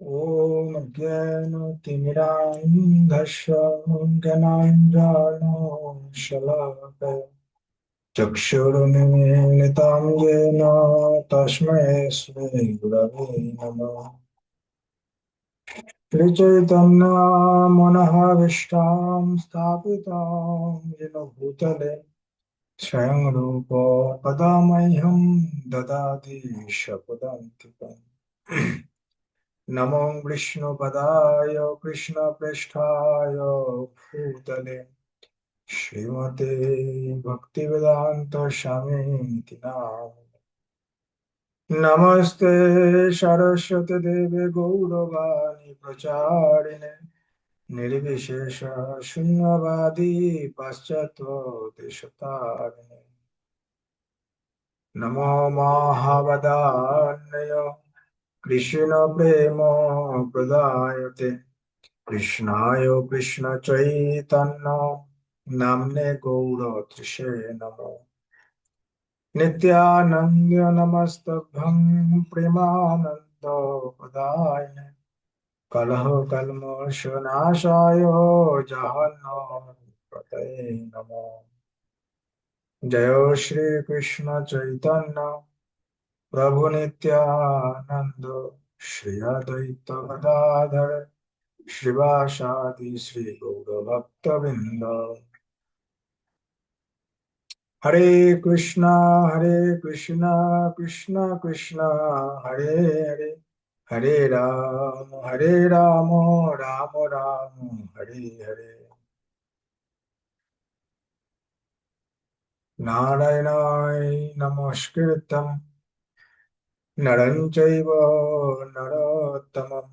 ॐ ज्ञानतिमिरान्धस्य ज्ञानाञ्जनो शलाकया चक्षुरुन्मीलितं येन तस्मै श्री गुरवे नमः। श्रीचैतन्यमनःभीष्टां स्थापितं येन भूतले स्वयं रूप कदा मह्यं ददाति स्वपदान्तिकम्। नमो विष्णुपदाय कृष्णप्रेष्ठाय भूतले श्रीमते भक्तिवेदांत स्वामीति नामिने। नमस्ते सरस्वती देवे गौरवाणी प्रचारिणे निर्विशेष शून्यवादी पाश्चात्य देशतारिणे। नमो महावदान्य कृष्ण प्रेम प्रदायते कृष्णाय कृष्ण चैतन्य नाम्ने गौरतृषे नमो। नित्यानंद नमस्तभं प्रेमानंद प्रदायने कलह कल्मषनाशाय जहन्नमः नमो। जय श्री कृष्ण चैतन्य प्रभु नित्यानंद श्री अद्वैत गदाधर श्रीवासादि श्री गौरभक्तवृंद। हरे कृष्णा कृष्ण कृष्ण हरे हरे हरे राम राम राम हरे हरे। नारायणाय नमस्कृतं नरं चैव नरोत्तमं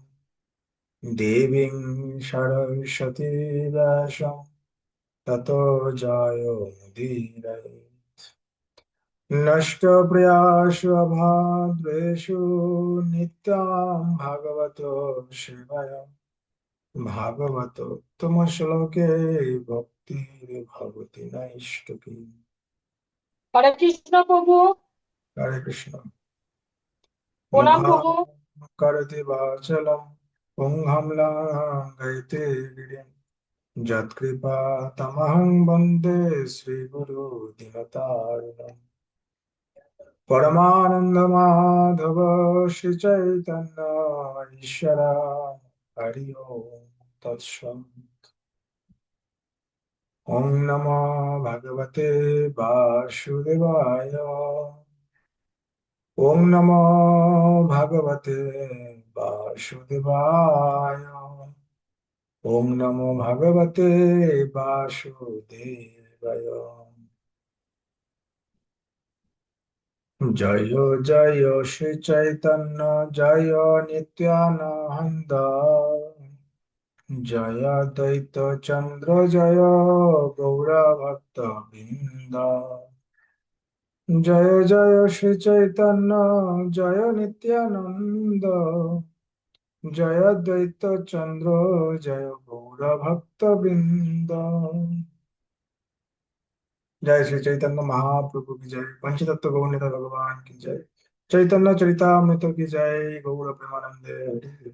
देवीं सरस्वती व्यासं ततो जयमुदीरये। नष्टप्रियाष्वभाद्वेषु नित्यां भागवतो सेवया भागवतोत्तमश्लोके भक्तिर्भवति नैष्ठिकी। হরে কৃষ্ণ প্রভু। हरे कृष्ण। প্রণাম প্রভু। मुखं करोति वाचालं पुंहं लङ्घयते गिरिं यत्कृपा तमहं वन्दे श्रीगुरु दीनतारिणम्। परमानन्दमाधव श्रीचैतन्य ईश्वर हरि ओम् तत्सत्। ॐ नमो भगवते वासुदेवाय। ॐ नमो भगवते वासुदेवाय। ॐ नमो भगवते वासुदेवाय। जय जय श्री चैतन्य जय नित्यानंद जय द्वैत चंद्र जय गौर भक्त बिंद। जय जय श्री चैतन्य जय नित्यानंद जय द्वैत चंद्र जय गौर भक्त बिंद। जय श्री चैतन्य महाप्रभु की जय। पंचतत्व गौर भगवान की जय। चैतन्य चरितामृत की जय। गौर प्रेमानंदे हरि हरि।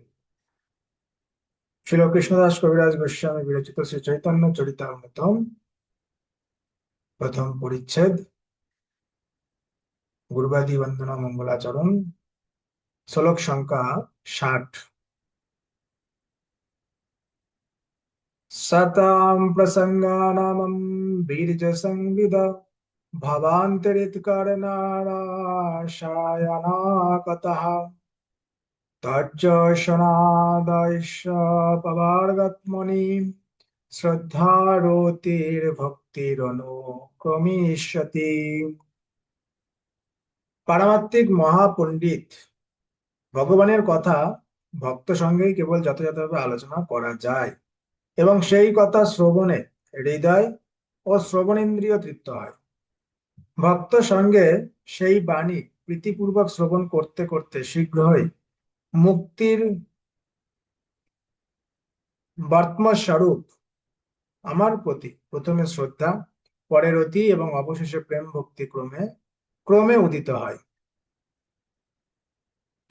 श्रील कृष्णदास कविराज गोस्वामी विरचित श्री चैतन्य चरितामृतम प्रथम परिच्छेद गुरुवादी वंदना मंगलाचरण श्लोक संख्या 60। सतां प्रसंगानामं बीर्ज संविद भवान्तरितकरणाशायनाकतः तच्च सनादयश्च पवार्गत्मनि শ্রদ্ধারতির্ভক্তিরনুক্রমিষ্যতি। পারমাত্মিক মহাপণ্ডিত ভগবানের কথা ভক্ত সঙ্গেই কেবল যথাযথভাবে আলোচনা করা যায় এবং সেই কথা শ্রবণে হৃদয় ও শ্রবণেন্দ্রিয় তৃপ্ত হয়। ভক্ত সঙ্গে সেই বাণী প্রীতিপূর্বক শ্রবণ করতে করতে শীঘ্রই মুক্তির বর্তমান আমার প্রতি প্রথমে শ্রদ্ধা, পরে রতি এবং অবশেষে প্রেম ভক্তি ক্রমে ক্রমে উদিত হয়।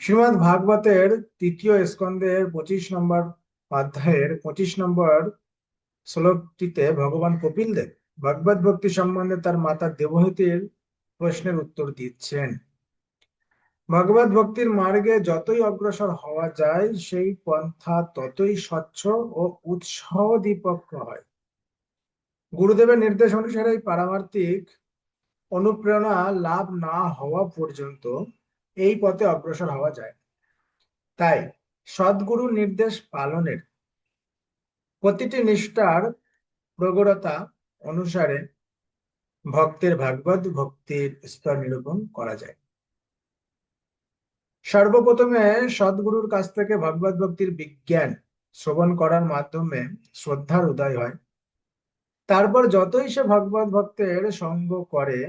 শ্রীমদ্ ভাগবতের তৃতীয় স্কন্ধের 25 নম্বর অধ্যায়ের 25 নম্বর শ্লোকটিতে ভগবান কপিল দেব ভগবত ভক্তি সম্বন্ধে তার মাতা দেবহূতির প্রশ্নের উত্তর দিচ্ছেন। ভগবত ভক্তির মার্গে যতই অগ্রসর হওয়া যায় সেই পন্থা ততই স্বচ্ছ ও উৎসাহদীপক হয়। গুরুদেবের নির্দেশ অনুসারে এই পারমার্থিক অনুপ্রেরণা লাভ না হওয়া পর্যন্ত এই পথে অগ্রসর হওয়া যায়। তাই সদ্গুরুর নির্দেশ পালনের প্রতিটি নিষ্ঠার প্রগড়তা অনুসারে ভক্তের ভাগবত ভক্তির স্তর নিরূপণ করা যায়। সর্বপ্রথমে সদ্গুরুর কাছ থেকে ভগবত ভক্তির বিজ্ঞান শ্রবণ করার মাধ্যমে শ্রদ্ধার উদয় হয়। তারপর যতই সে ভগবত ভক্তের সঙ্গ করে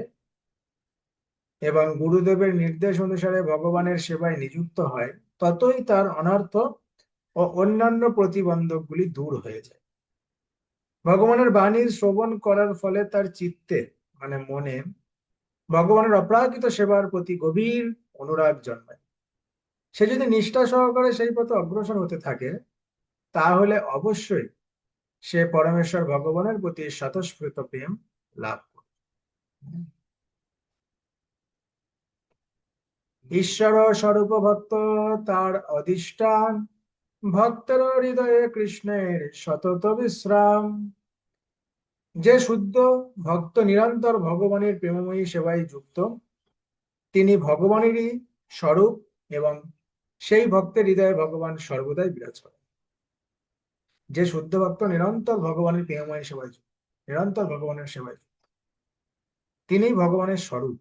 এবং গুরুদেবের নির্দেশ অনুসারে ভগবানের সেবায় নিযুক্ত হয়, ততই তার অনর্থ ও অন্যান্য প্রতিবন্ধকগুলি দূর হয়ে যায়। ভগবানের বাণী শ্রবণ করার ফলে তার চিত্তে মানে মনে ভগবানের অপ্রাকৃত সেবার প্রতি গভীর অনুরাগ জন্মায়। সে যদি নিষ্ঠা সহকারে সেই পথে অগ্রসর হতে থাকে, তাহলে অবশ্যই সে পরমেশ্বর ভগবানের প্রতি স্বতঃস্ফূর্ত প্রেম লাভ করবে। ঈশ্বর স্বরূপ ভক্ত তার অধিষ্ঠান, ভক্তের হৃদয়ে কৃষ্ণের সতত বিশ্রাম। যে শুদ্ধ ভক্ত নিরন্তর ভগবানের প্রেমময়ী সেবায় যুক্ত, তিনি ভগবানেরই স্বরূপ এবং সেই ভক্তের হৃদয়ে ভগবান সর্বদাই বিরাজ করেন। যে শুদ্ধ ভক্ত নিরন্তর ভগবানের প্রেমময় সেবায় যুক্ত, নিরন্তর ভগবানের সেবায় যুক্ত, তিনি ভগবানের স্বরূপ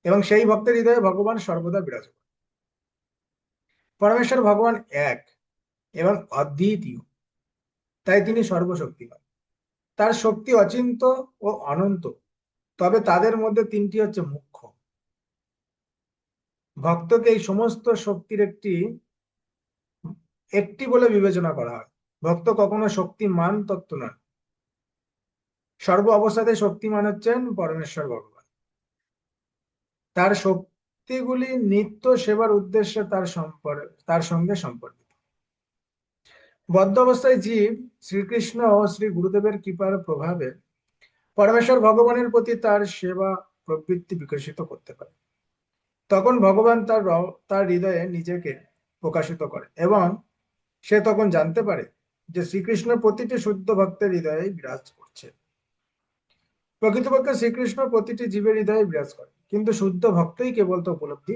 এবং সেই ভক্তের হৃদয়ে ভগবান সর্বদা বিরাজ করেন। পরমেশ্বর ভগবান এক এবং অদ্বিতীয়, তাই তিনি সর্বশক্তিমান। তার শক্তি অচিন্ত ও অনন্ত, তবে তাদের মধ্যে তিনটি হচ্ছে মুখ্য। ভক্তকে এই সমস্ত শক্তির একটি একটি বলে বিবেচনা করা হয়। ভক্ত কখনো শক্তিমান তত্ত্ব নয়। সর্ব অবস্থাতে শক্তিমান হচ্ছেন পরমেশ্বর ভগবান। তার শক্তিগুলি নিত্য সেবার উদ্দেশ্যে তার সঙ্গে সম্পর্কিত। বদ্ধ অবস্থায় জীব শ্রীকৃষ্ণ ও শ্রী গুরুদেবের কৃপার প্রভাবে পরমেশ্বর ভগবানের প্রতি তার সেবা প্রবৃত্তি বিকশিত করতে পারে। তখন ভগবান তার হৃদয়ে নিজেকে প্রকাশিত করে এবং সে তখন জানতে পারে যে শ্রীকৃষ্ণ প্রতিটি শুদ্ধ ভক্তের হৃদয়ে বিরাজ করছে। প্রকৃতপক্ষে শ্রীকৃষ্ণ প্রতিটি জীবের হৃদয়ে বিরাজ করে, কিন্তু শুদ্ধ ভক্তই কেবল তা উপলব্ধি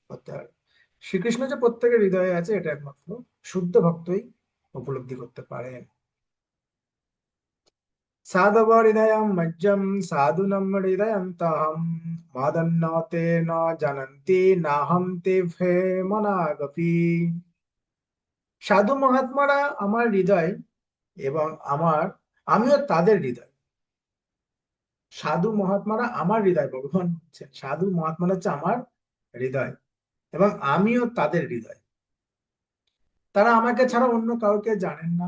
করতে পারে। শ্রীকৃষ্ণ যে প্রত্যেকের হৃদয়ে আছে এটা একমাত্র শুদ্ধ ভক্তই উপলব্ধি করতে পারেন। সাধব হৃদয়ম মজ্জম সাধুনম হৃদয়ন্তহম মাদন্নতে ন জানন্তি নাহম তে ভে মনাগপি। সাধু মহাত্মারা আমার হৃদয় এবং আমিও তাদের হৃদয়। সাধু মহাত্মারা আমার হৃদয়, ভগবান হচ্ছেন সাধু মহাত্মারা হচ্ছে আমার হৃদয় এবং আমিও তাদের হৃদয়। তারা আমাকে ছাড়া অন্য কাউকে জানেন না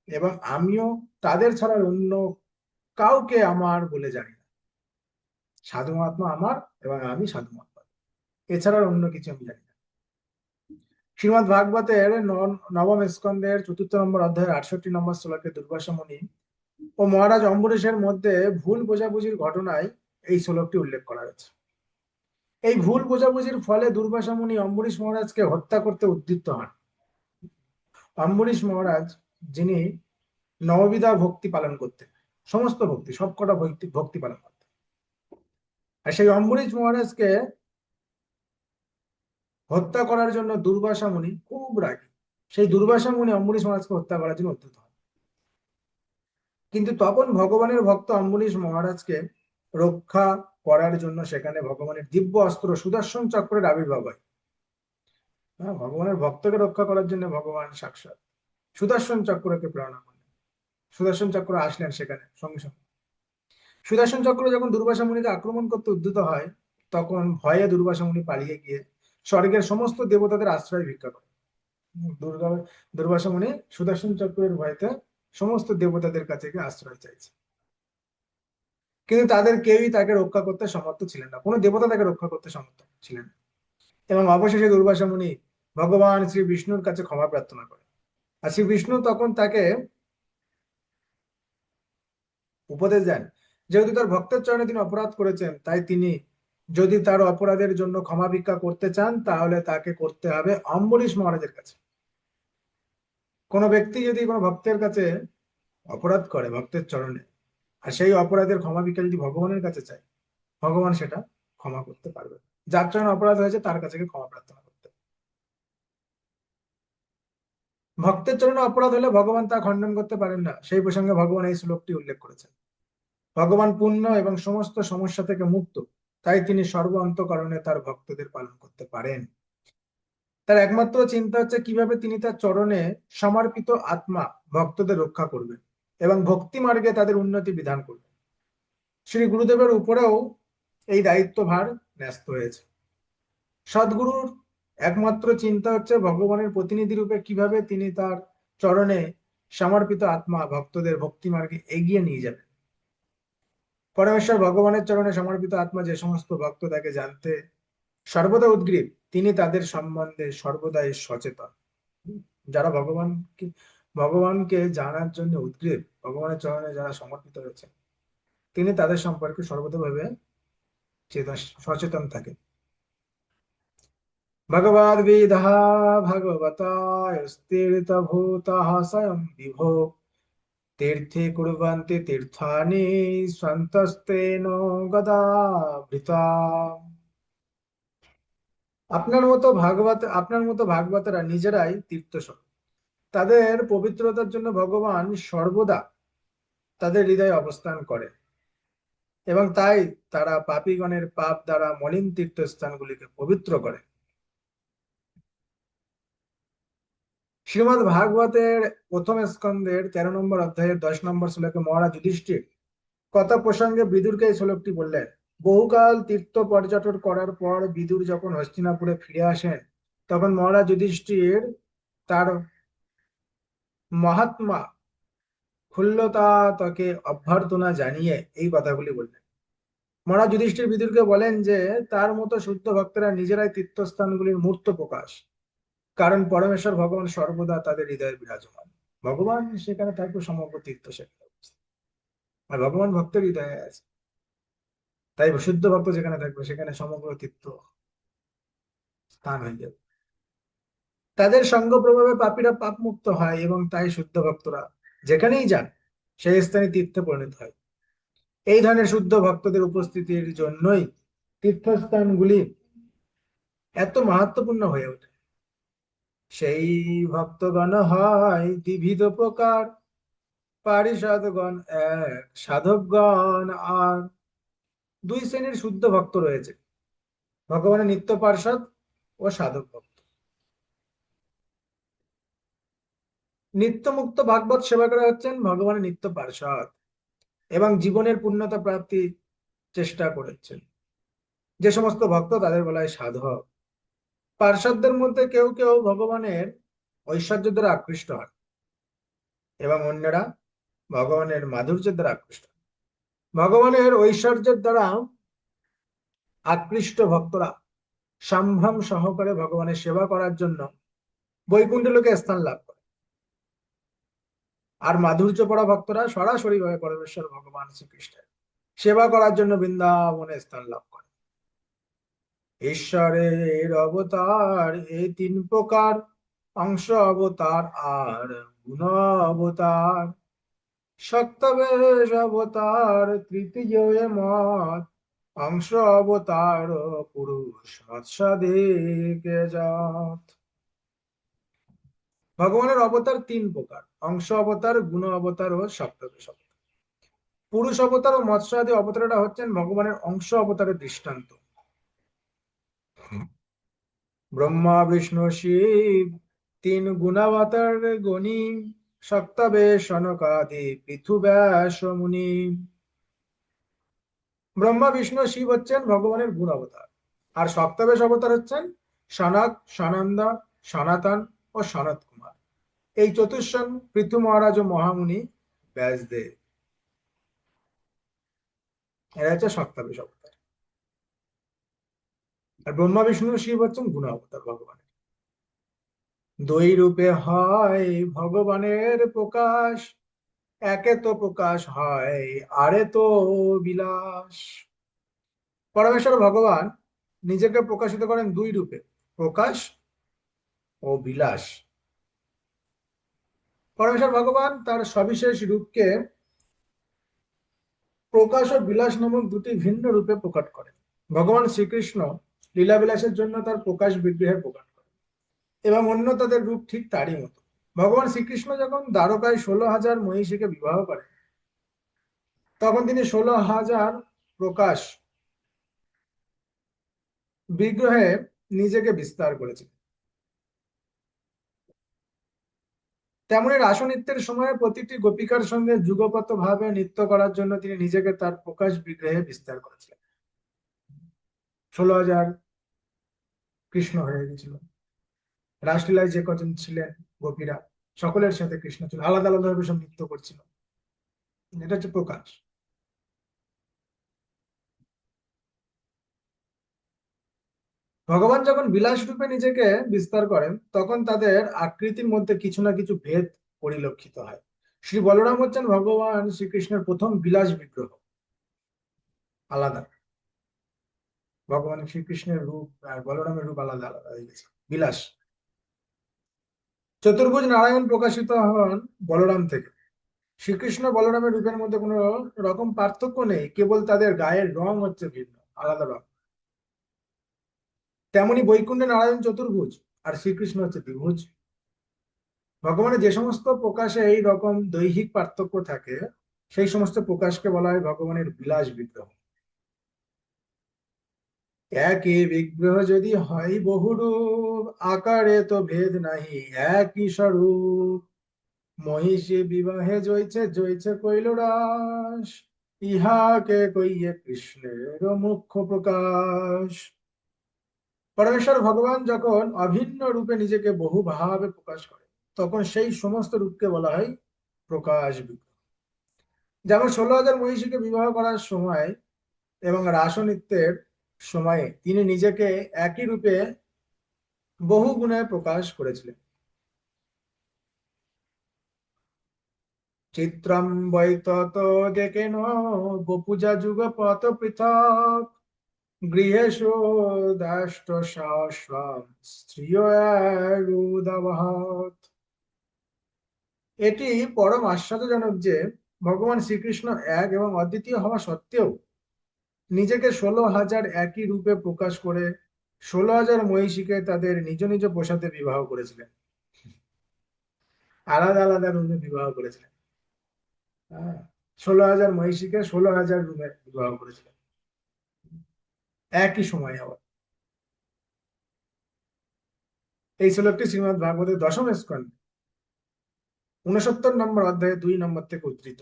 এবং আমিও তাদের ছাড়া অন্য কাউকে আমার বলে জানি না। সাধু মহাত্মা আমার এবং আমি সাধু মহাত্মা, এছাড়া অন্য কিছু আমি জানি না। শ্রীমদ ভাগবতের নবম স্কন্ধের 4 নম্বর অধ্যায়ের 68 নম্বর শ্লোকে দুর্বাসা মুনি ও মহারাজ অম্বরীশের মধ্যে ভুল বোঝাবুঝির ঘটনায় এই শ্লোকটি উল্লেখ করা হয়েছে। এই ভুল বোঝাবুঝির ফলে দুর্বাসা মুনি অম্বরীশ মহারাজকে হত্যা করতে উদ্যত হন। অম্বরীশ মহারাজ, যিনি নববিধা ভক্তি পালন করতেন, সমস্ত ভক্তি সবকটা ভক্তি পালন করতেন, আর সেই অম্বরীশ মহারাজকে হত্যা করার জন্য দুর্বাসা মুনি খুব রাগী। সেই দুর্বাসা মুনি অম্বরীশ মহারাজকে হত্যা করার জন্য উদ্যত হন। কিন্তু তখন ভগবানের ভক্ত অম্বরীশ মহারাজকে রক্ষা করার জন্য সেখানে ভগবানের দিব্য অস্ত্র সুদর্শন চক্রের আবির্ভাব হয়। হ্যাঁ, ভগবানের ভক্তকে রক্ষা করার জন্য ভগবান সাক্ষাৎ সুদর্শন চক্রকে প্রেরণা করলেন। সুদর্শন চক্র আসলেন সেখানে সঙ্গে সঙ্গে। সুদর্শন চক্র যখন দুর্বাসা মুনিকে আক্রমণ করতে উদ্যত হয়, তখন ভয়ে দুর্বাসা মুনি পালিয়ে গিয়ে স্বর্গের সমস্ত দেবতাদের আশ্রয় ভিক্ষা করে। দুর্গা দুর্বাসা মুনি সুদর্শন চক্রের ভয়তে সমস্ত দেবতাদের কাছে গিয়ে আশ্রয় চাইছে, কিন্তু তাদের কেউই তাকে রক্ষা করতে সমর্থ ছিলেন না। কোনো দেবতা তাকে রক্ষা করতে সমর্থ ছিলেন না। এবং অবশেষে দুর্বাসা মুনি ভগবান শ্রী বিষ্ণুর কাছে ক্ষমা প্রার্থনা করেন। আর শ্রী বিষ্ণু তখন তাকে উপদেশ দেন, যেহেতু তার ভক্তের চরণে তিনি অপরাধ করেছেন, তাই তিনি যদি তার অপরাধের জন্য ক্ষমা ভিক্ষা করতে চান তাহলে তাকে করতে হবে অম্বরীশ মহারাজের কাছে। কোনো ব্যক্তি যদি কোনো ভক্তের কাছে অপরাধ করে ভক্তের চরণে, আর সেই অপরাধের ক্ষমা ভিক্ষা যদি ভগবানের কাছে চায়, ভগবান সেটা ক্ষমা করতে পারবে। যার চরণে অপরাধ হয়েছে তার কাছে গিয়ে ক্ষমা প্রার্থনা করতে হবে। ভক্তের চরণে অপরাধ হলে ভগবান তা খণ্ডন করতে পারেন না। সেই প্রসঙ্গে ভগবান এই শ্লোকটি উল্লেখ করেছেন। ভগবান পূর্ণ এবং সমস্ত সমস্যা থেকে মুক্ত, তাই তিনি সর্ব অন্তঃকরণে তার ভক্তদের পালন করতে পারেন। তার একমাত্র চিন্তা হচ্ছে কিভাবে তিনি তার চরণে সমর্পিত আত্মা ভক্তদের রক্ষা করবেন এবং ভক্তি মার্গে তাদের উন্নতি বিধান করবেন। শ্রী গুরুদেবের উপরেও এই দায়িত্বভার ন্যস্ত হয়েছে। সদ্গুরুর একমাত্র চিন্তা হচ্ছে ভগবানের প্রতিনিধি রূপে কিভাবে তিনি তার চরণে সমর্পিত আত্মা ভক্তদের ভক্তি মার্গে এগিয়ে নিয়ে যাবেন। পরমেশ্বর ভগবানের চরণে সমর্পিত আত্মা যে সমস্ত ভক্ত তাকে জানতে সর্বদা উদ্গ্রীব, তিনি তাদের সম্বন্ধে সর্বদাই সচেতন। যারা ভগবানকে জানার জন্য উদ্গ্রীব, ভগবানের চরণে যারা সমর্পিত হয়েছে, তিনি তাদের সম্পর্কে সর্বদা ভাবে সচেতন থাকেন। ভগবদ্বিধা ভগবতা স্থিরভূতঃ স্বয়ং বিভো তীর্থে কুর্বন্তি তীর্থানি সন্তস্তেন গদাবৃতা। আপনার মতো ভাগবতরা নিজেরাই তীর্থস্বরূপ। তাদের পবিত্রতার জন্য ভগবান সর্বদা তাদের হৃদয়ে অবস্থান করে এবং তাই তারা পাপীগণের পাপ দ্বারা মলিন তীর্থস্থানগুলিকে পবিত্র করে। শ্রীমদ্ ভাগবতের প্রথম স্কন্ধের 13 নম্বর অধ্যায়ের 10 নম্বর শ্লোকে মহারাজ যুধিষ্ঠির কথা প্রসঙ্গে বিদুরকে এই শ্লোকটি বললেন। বহুকাল তীর্থ পর্যটন করার পর বিদুর যখন হস্তিনাপুরে ফিরে আসেন, তখন মহারাজ যুধিষ্ঠির তার মহাত্মা ক্ষুল্লতা তাকে অভ্যর্থনা জানিয়ে এই কথাগুলি বললেন। মহারাজ যুধিষ্ঠির বিদুরকে বলেন যে তার মতো শুদ্ধ ভক্তরা নিজেরাই তীর্থস্থানগুলির মূর্ত প্রকাশ, কারণ পরমেশ্বর ভগবান সর্বদা তাদের হৃদয়ে বিরাজমান। ভগবান সেখানে থাকবে, সমগ্র তীর্থ সেখানে উপস্থিত। আর ভগবান ভক্তের হৃদয়ে আছে, তাই শুদ্ধ ভক্ত যেখানে থাকবে সেখানে সমগ্র তীর্থ স্থান হয়ে যাবে। তাদের সঙ্গ প্রভাবে পাপীরা পাপ মুক্ত হয় এবং তাই শুদ্ধ ভক্তরা যেখানেই যান সেই স্থানে তীর্থে পরিণত হয়। এই ধরনের শুদ্ধ ভক্তদের উপস্থিতির জন্যই তীর্থস্থানগুলি এত মাহাত্ম্যপূর্ণ হয়ে ওঠে। সেই ভক্তগণ হয় দ্বিবিধ প্রকার, পারিষদগণ এক, সাধকগণ আর। দুই শ্রেণীর শুদ্ধ ভক্ত রয়েছে, ভগবানের নিত্য পার্ষদ ও সাধক ভক্ত। নিত্য মুক্ত ভাগবত সেবাকরা হচ্ছেন ভগবানের নিত্য পার্ষদ এবং জীবনের পূর্ণতা প্রাপ্তি চেষ্টা করেছেন। যে সমস্ত ভক্ত তাদের বলা হয় সাধক। পার্ষদদের মধ্যে কেউ কেউ ভগবানের ঐশ্বর্য দ্বারা আকৃষ্ট হয় এবং অন্যরা ভগবানের মাধুর্যের দ্বারা আকৃষ্ট হয়। ভগবানের ঐশ্বর্যের দ্বারা আকৃষ্ট ভক্তরা সম্ভ্রম সহকারে ভগবানের সেবা করার জন্য বৈকুণ্ঠ লোকে স্থান লাভ করে, আর মাধুর্য পড়া ভক্তরা সরাসরি ভাবে পরমেশ্বর ভগবান শ্রীকৃষ্ণের সেবা করার জন্য বৃন্দাবনে স্থান লাভ করে। ঈশ্বরের অবতার এই তিন প্রকার, অংশ অবতার আর গুণ অবতার। সত্যবেশ অবতার তৃতীয় মত, অংশ অবতার পুরুষ মৎস্যাধিক জাত। ভগবানের অবতার তিন প্রকার, অংশ অবতার, গুণ অবতার ও সপ্তদশ অবতার। পুরুষ অবতার ও মৎস্য আদি অবতাররা হচ্ছেন ভগবানের অংশ অবতারের দৃষ্টান্ত। ব্রহ্মা বিষ্ণু শিব তিন গুণাবতার গণী, সপ্তবেশ সনকাদি পৃথু ব্যাস মুনি। ব্রহ্মা বিষ্ণু শিব হচ্ছেন ভগবানের গুণ অবতার, আর সপ্তবেশ অবতার হচ্ছেন সনক, সনন্দ, সনাতন ও সনত কুমার। এই চতুর্সং পৃথু মহারাজ ও মহামুনি ব্যাসদেব, এরা হচ্ছে সপ্তবেশ অবতার। আর ব্রহ্মা বিষ্ণু শিব হচ্ছেন গুণাবতার ভগবানের। দুই রূপে হয় ভগবানের প্রকাশ, একে তো প্রকাশ হয়, আরে তো বিলাস। পরমেশ্বর ভগবান নিজেকে প্রকাশিত করেন দুই রূপে, প্রকাশ ও বিলাস। পরমেশ্বর ভগবান তার সবিশেষ রূপকে প্রকাশ ও বিলাস নামক দুটি ভিন্ন রূপে প্রকট করেন। ভগবান শ্রীকৃষ্ণ লীলাবিলাসের জন্য তার প্রকাশ বিগ্রহের প্রকাশ করেন, এবং অন্য তাদের রূপ ঠিক তারই মতো। ভগবান শ্রীকৃষ্ণ যখন দ্বারকায় 16,000 মহিষীকে বিবাহ করেন, তখন তিনি 16,000 প্রকাশ বিগ্রহে নিজেকে বিস্তার করেছিলেন। তেমনি রাসনৃত্যের সময় প্রতিটি গোপিকার সঙ্গে যুগপত ভাবে নৃত্য করার জন্য তিনি নিজেকে তার প্রকাশ বিগ্রহে বিস্তার করেছিলেন। 16,000 কৃষ্ণ হয়ে গেছিল। রাসলীলায় যে কজন ছিলেন গোপীরা, সকলের সাথে কৃষ্ণ ছিল, আলাদা আলাদা ভাবে সব নৃত্য করছিল। এটা হচ্ছে প্রকাশ। ভগবান যখন বিলাস রূপে নিজেকে বিস্তার করেন, তখন তাদের আকৃতির মধ্যে কিছু না কিছু ভেদ পরিলক্ষিত হয়। শ্রী বলরাম হচ্ছেন ভগবান শ্রীকৃষ্ণের প্রথম বিলাস বিগ্রহ, আলাদা। ভগবান শ্রীকৃষ্ণের রূপ আর বলরামের রূপ আলাদা আলাদা হয়ে গেছে, বিলাস। চতুর্ভুজ নারায়ণ প্রকাশিত হন বলরাম থেকে। শ্রীকৃষ্ণ বলরামের রূপের মধ্যে কোনো রকম পার্থক্য নেই, কেবল তাদের গায়ের রং হচ্ছে ভিন্ন, আলাদা রং। তেমনি বৈকুণ্ঠে নারায়ণ চতুর্ভুজ আর শ্রীকৃষ্ণ হচ্ছে দ্বিভুজ। ভগবানের যে সমস্ত প্রকাশে এই রকম দৈহিক পার্থক্য থাকে, সেই সমস্ত প্রকাশকে বলা হয় ভগবানের বিলাস বিগ্রহ। একই বিগ্রহ যদি হয় বহুরূপ, আকারে তো ভেদ নাহি, একই স্বরূপ। মহিষী বিবাহে জয়ছে জয়ছে কইল রাস, ইহাকে কইয়ে কৃষ্ণের মুখ্য প্রকাশ। পরমেশ্বর ভগবান যখন অভিন্ন রূপে নিজেকে বহুভাবে প্রকাশ করে, তখন সেই সমস্ত রূপকে বলা হয় প্রকাশ বিগ্রহ। যেমন 16,000 মহিষীকে বিবাহ করার সময় এবং রাসনৃত্যের সময়ে তিনি নিজেকে একই রূপে বহু গুণে প্রকাশ করেছিলেন। চিত্রম বৈতত দেখেন বপুজা যুগপত পৃথক, গৃহেষু দাষ্ট সহস্রম স্ত্রিয় রুদবহৎ। এটি পরম আশ্চর্যজনক যে ভগবান শ্রীকৃষ্ণ এক এবং অদ্বিতীয় হওয়া সত্ত্বেও নিজেকে 16,000 একই রূপে প্রকাশ করে 16,000 মহিষীকে তাদের নিজ নিজ প্রসাদে বিবাহ করেছিলেন, আলাদা আলাদা রূপে বিবাহ করেছিলেন। হ্যাঁ, 16,000 মহিষীকে 16,000 রূপে বিবাহ করেছিলেন একই সময়ে আবার। এই শ্লোকটি শ্রীমদ্ ভাগবতের দশম স্কন্ধ 69 নম্বর অধ্যায়ে 2 নম্বর থেকে উদ্ধৃত।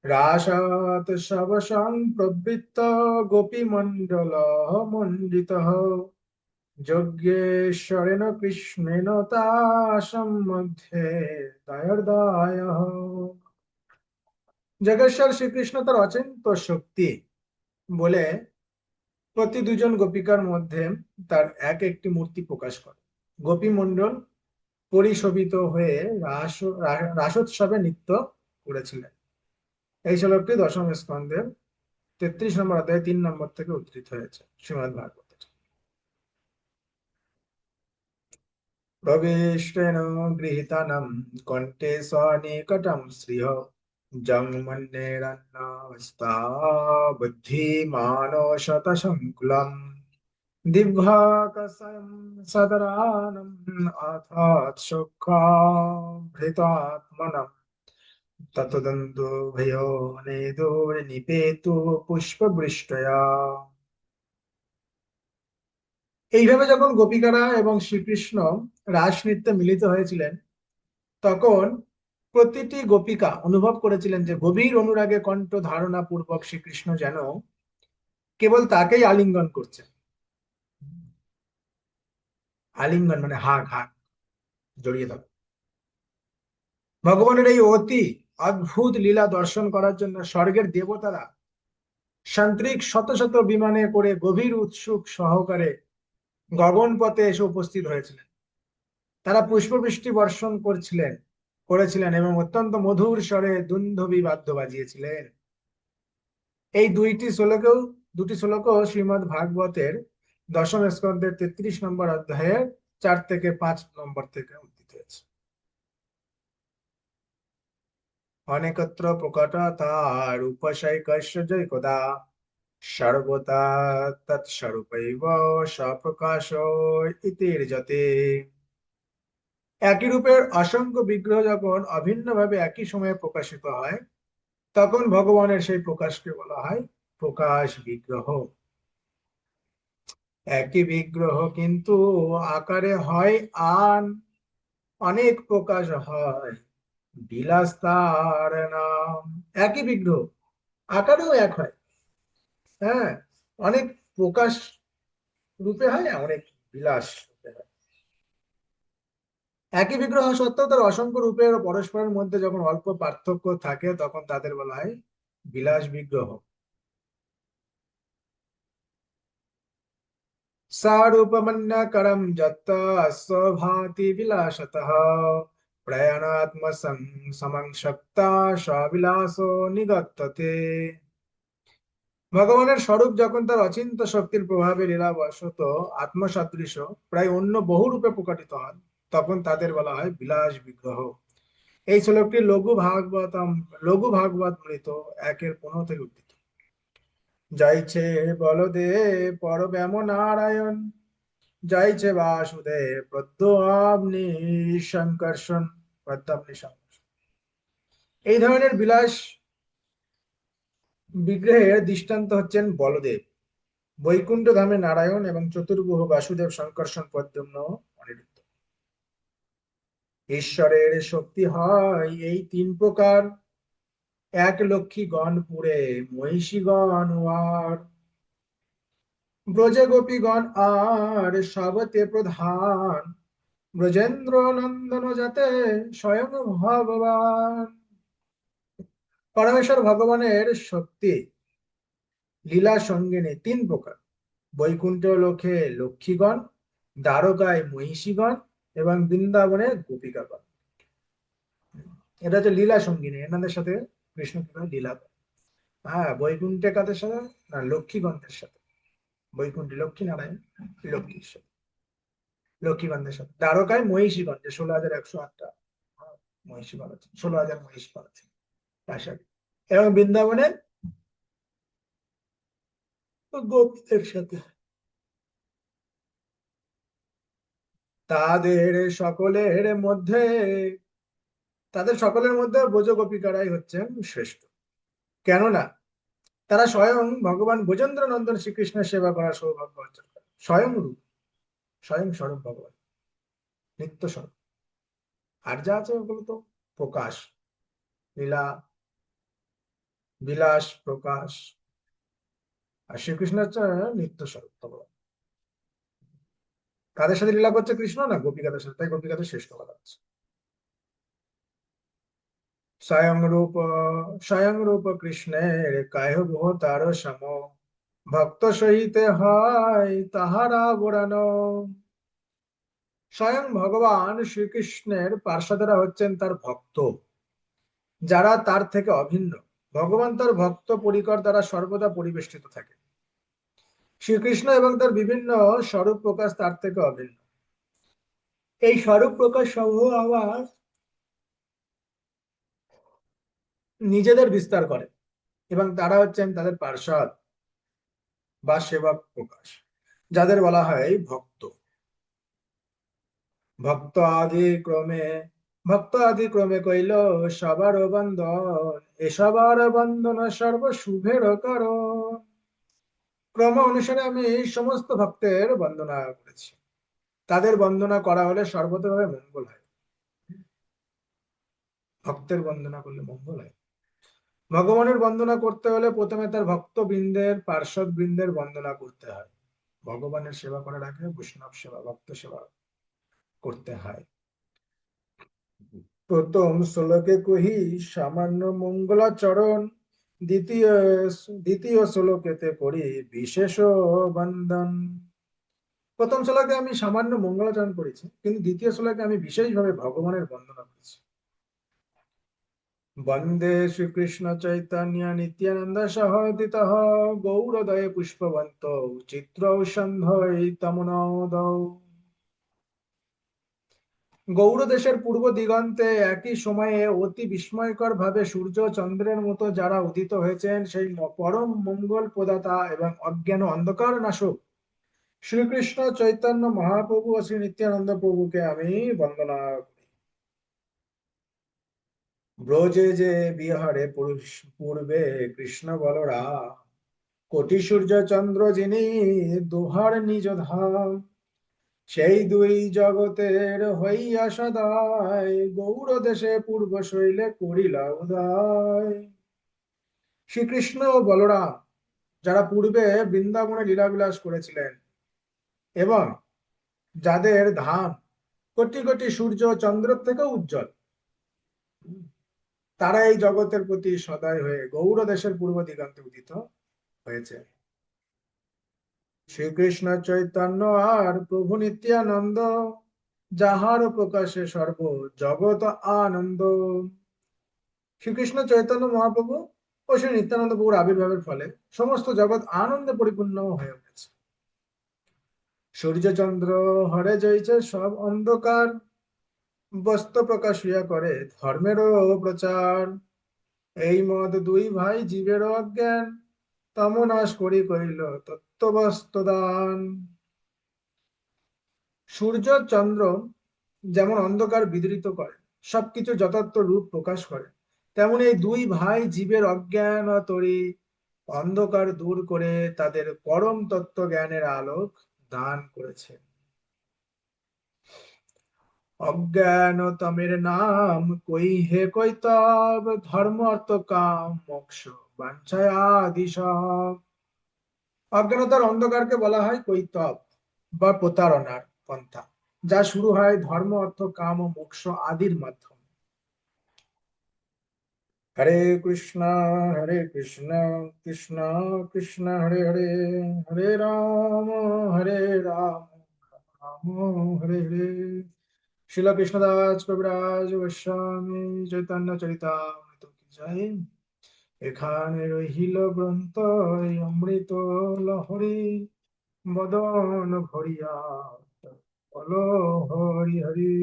রাসাত শবসং প্রবৃত্ত গোপী মণ্ডল মণ্ডিত যজ্ঞেশ্বরেণ কৃষ্ণেন তাসাম মধ্যে দয়র্দায়। যজ্ঞেশ্বর শ্রীকৃষ্ণ তার অচিন্ত শক্তি বলে প্রতি দুজন গোপিকার মধ্যে তার এক একটি মূর্তি প্রকাশ করে। গোপী মণ্ডল পরিশোভিত হয়ে রাসোৎসবে নৃত্য করেছিলেন। এই শ্লোকটি দশম স্কন্ধের 33 নম্বর অধ্যায়ে 3 নম্বর থেকে উদ্ধৃত হয়েছে শ্রীমদ্ ভাগবতে। প্রবিষ্টেন গৃহীতানাম কণ্ঠে স্বনিকটম শ্রিয় জন্মন্যেরন্নস্তা বুদ্ধিমানশতসংকুলম দিব্যাকশং সদরানম অথাৎ সুখাভৃতাত্মনম ততদন্তু ভዮ নেদুর নিপেতু পুষ্পবৃষ্টয়া। এইভাবে যখন গোপিকারা এবং শ্রীকৃষ্ণ রাস নৃত্যে মিলিত হয়েছিলেন, তখন প্রতিটি গোপিকা অনুভব করেছিলেন যে গভীর অনুরাগে কণ্ঠ ধারণা পূর্বক শ্রীকৃষ্ণ যেন কেবল তাকেই আলিঙ্গন করছেন। আলিঙ্গন মানে হাগ হাগ, জড়িয়ে ধরা। ভগবানের এই অতি অদ্ভুত লীলা দর্শন করার জন্য স্বর্গের দেবতারা সান্ত্রিক শত শত বিমানে করে গভীর উৎসুক সহকারে গগনপথে এসে উপস্থিত হয়েছিলেন। তারা পুষ্পবৃষ্টি বর্ষণ করেছিলেন এবং অত্যন্ত মধুর স্বরে দুন্দুভি বাদ্য বাজিয়েছিলেন। এই দুটি শ্লোকও শ্রীমদ্ ভাগবতের দশম স্কন্ধের 33 নম্বর অধ্যায়ের 4 থেকে 5 নম্বর থেকে উদ্ধৃত হয়েছে। অনেকত্র প্রকটতা রূপশৈকস্য জৈকদা সর্বদা তৎস্বরূপৈব স্বপ্রকাশ ইতির্যতে। একই রূপের অসংখ্য বিগ্রহ যখন অভিন্নভাবে একই সময়ে প্রকাশিত হয়, তখন ভগবানের সেই প্রকাশকে বলা হয় প্রকাশ বিগ্রহ। একই বিগ্রহ কিন্তু আকারে হয় আন অনেক প্রকাশ হয়, বিলাস তার নাম। একই বিগ্রহ আকারেও এক হয়, হ্যাঁ, অনেক প্রকাশ রূপে হয়, অনেক বিলাস রূপে হয়। একই বিগ্রহ সত্ত্বেও তার অসংখ্য রূপের ও পরস্পরের মধ্যে যখন অল্প পার্থক্য থাকে, তখন তাদের বলা হয় বিলাস বিগ্রহ। সারূপমন্যকরম যত্ত স্বভাতি বিলাসতঃ প্রয়াণাত্ম সমং শক্তা স্ববিলাসো নিগত্যতে। ভগবানের স্বরূপ যখন তার অচিন্ত শক্তির প্রভাবে লীলাবশত আত্মসদৃশ প্রায় অন্য বহু রূপে প্রকটিত হন, তখন তাদের বলা হয় বিলাস বিগ্রহ। এই শ্লোকটি লঘু ভাগবত মৃত 1-15 থেকে উদ্ধৃত। যাইছে বলদেব পরব্যাম নারায়ণ, যাইছে বাসুদেব প্রদ্যোম্নি সংকর্ষণ। এই ধরনের বিলাস বিগ্রহের দৃষ্টান্ত হচ্ছেন বলদেব, বৈকুণ্ঠ ধামে নারায়ণ এবং চতুর্ভুজ বাসুদেব সংকর্ষণ প্রদ্যুম্ন অনিরুদ্ধ। ঈশ্বরের শক্তি হয় এই 3 প্রকার: এক লক্ষ্মী গণপুরে মহিষীগণ আর ব্রজে গোপীগণ আর সবতে প্রধান, ব্রজেন্দ্র নন্দন যাতে স্বয়ং ভগবান। পরমেশ্বর ভগবানের শক্তি লীলা সঙ্গিনী 3 প্রকার: বৈকুণ্ঠ লোকে লক্ষ্মীগণ, দ্বারকায় মহিষীগণ এবং বৃন্দাবনে গোপিকাগণ। এটা হচ্ছে লীলা সঙ্গিনী, এনাদের সাথে কৃষ্ণ কিভাবে লীলা করে। হ্যাঁ, বৈকুণ্ঠে কাদের সাথে? না, লক্ষ্মীগণের সাথে। বৈকুণ্ঠে লক্ষ্মী নারায়ণ, লক্ষ্মীর সাথে, লক্ষ্মীগণের সাথে। দ্বারকায় মহিষীগণ, যে 16,108টা মহিষীগণ আছে, 16,000 মহিষীগণ আছে তার সাথে, এবং বৃন্দাবনের গোপীদের সাথে। তাদের সকলের মধ্যে তাদের সকলের মধ্যে ব্রজ গোপিকারাই হচ্ছেন শ্রেষ্ঠ, কেননা তারা স্বয়ং ভগবান ব্রজেন্দ্র নন্দন শ্রীকৃষ্ণের সেবা করার সৌভাগ্য অর্জন করে। স্বয়ং রূপ, স্বয়ং স্বরূপ ভগবান, নিত্য স্বরূপ। আর যা আছে ওগুলো তো প্রকাশ, লীলা, বিলাস, প্রকাশ। আর শ্রীকৃষ্ণ হচ্ছে নিত্য স্বরূপ ভগবান। কাদের সাথে লীলা করছে কৃষ্ণ? না, গোপিকাদের সাথে, তাই গোপিকাদের শ্রেষ্ঠ বলা হচ্ছে। স্বয়ং রূপ স্বয়ং রূপ কৃষ্ণের কাহ বহু তার সম, ভক্ত সহিতে হয় তাহারা বরানো। স্বয়ং ভগবান শ্রীকৃষ্ণের পার্ষদেরা হচ্ছেন তার ভক্ত, যারা তার থেকে অভিন্ন। ভগবান তার ভক্ত পরিকর দ্বারা সর্বদা পরিবেষ্টিত থাকে। শ্রীকৃষ্ণ এবং তার বিভিন্ন স্বরূপ প্রকাশ তার থেকে অভিন্ন। এই স্বরূপ প্রকাশ সমূহ আবার নিজেদের বিস্তার করে, এবং তারা হচ্ছেন তাদের পার্ষদ বা সেবক প্রকাশ, যাদের বলা হয় ভক্ত। ভক্ত আদি ক্রমে ভক্ত আদি ক্রমে কইল সবার বন্দন, এসবার বন্দন সর্ব শুভের কারণ। ক্রম অনুসারে আমি সমস্ত ভক্তের বন্দনা করেছি। তাদের বন্দনা করা হলে সর্বতভাবে মঙ্গল হয়। ভক্তের বন্দনা করলে মঙ্গল হয়। ভগবানের বন্দনা করতে হলে প্রথমে তার ভক্ত বৃন্দের, পার্ষদ বৃন্দের বন্দনা করতে হয়। ভগবানের সেবা করার আগে বৈষ্ণব সেবা, ভক্ত সেবা করতে হয়। প্রথম শ্লোকে কহি সামান্য মঙ্গলাচরণ, দ্বিতীয় দ্বিতীয় শ্লোকেতে করি বিশেষ বন্দন। প্রথম শ্লোকে আমি সামান্য মঙ্গলাচরণ করেছি, কিন্তু দ্বিতীয় শ্লোকে আমি বিশেষভাবে ভগবানের বন্দনা করেছি। বন্দে শ্রীকৃষ্ণ চৈতন্য নিত্যানন্দ সহদিত গৌরদয়ে পুষ্পবন্ত চিত্রৌ সন্ধৈতমনোদৌ। গৌড় দেশের পূর্ব দিগন্তে একই সময়ে অতি বিস্ময়কর ভাবে সূর্য চন্দ্রের মতো যারা উদিত হয়েছেন, সেই পরম মঙ্গল প্রদাতা এবং অজ্ঞান ও অন্ধকার নাশক শ্রীকৃষ্ণ চৈতন্য মহাপ্রভু ও শ্রী নিত্যানন্দ প্রভুকে আমি বন্দনা করি। ব্রজে যে বিহারে পুরুষ পূর্বে কৃষ্ণ বলরাম, কোটি সূর্য চন্দ্র যিনি দুহার নিজ ধাম, সেই দুই জগতের হইয়া সদায় গৌড় দেশে পূর্ব শৈলে করিলা উদয়। শ্রীকৃষ্ণ ও বলরাম যারা পূর্বে বৃন্দাবনে লীলাবিলাস করেছিলেন এবং যাদের ধাম কোটি কোটি সূর্য ও চন্দ্রের থেকেও উজ্জ্বল, তারা এই জগতের প্রতি সদয় হয়ে গৌড় দেশের পূর্ব দিগন্তে উদিত হয়েছে। শ্রীকৃষ্ণ চৈতন্য আর প্রভু নিত্যানন্দ, যাহার প্রকাশে সর্ব জগৎ আনন্দ। শ্রীকৃষ্ণ চৈতন্য মহাপ্রভু ও শ্রী নিত্যানন্দ প্রভুর আবির্ভাবের ফলে সমস্ত জগৎ আনন্দে পরিপূর্ণ হয়ে উঠেছে। সূর্যচন্দ্র হরে যাইছে সব অন্ধকার, বস্ত্র প্রকাশ হইয়া করে ধর্মেরও প্রচার। এই মত দুই ভাই জীবের অজ্ঞান, তমনাশ করি করিল তত্ত্ববস্ত্র দান। সূর্য চন্দ্র যেমন অন্ধকার বিদূরিত করে, সবকিছু যথার্থ রূপ প্রকাশ করে, তেমন এই দুই ভাই জীবের অজ্ঞান ও তরি অন্ধকার দূর করে তাদের পরম তত্ত্ব জ্ঞানের আলোক দান করেছে। অজ্ঞানতমের নাম কই হে কৈতব, ধর্ম অর্থ কাম মোক্ষ বাঞ্ছায় আদি সব। অজ্ঞানতার অন্ধকারকে বলা হয় কৈতব বা প্রতারণার পন্থা, যা শুরু হয় ধর্ম অর্থ কাম ও মোক্ষ আদির মাধ্যমে। হরে কৃষ্ণ হরে কৃষ্ণ কৃষ্ণ কৃষ্ণ হরে হরে, হরে রাম হরে রাম রাম হরে হরে। শিল কৃষ্ণদাস কবিরাজ গোস্বামী চৈতন্য চরিতামৃত কি জয়। এখানে রহিল গ্রন্থ এই অমৃত লহরী, বদন ভরিয়া বলো হরি হরি।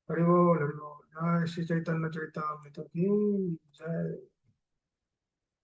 হরি বল হরি বল। জয় শ্রী চৈতন্য চরিতামৃত কি জয়।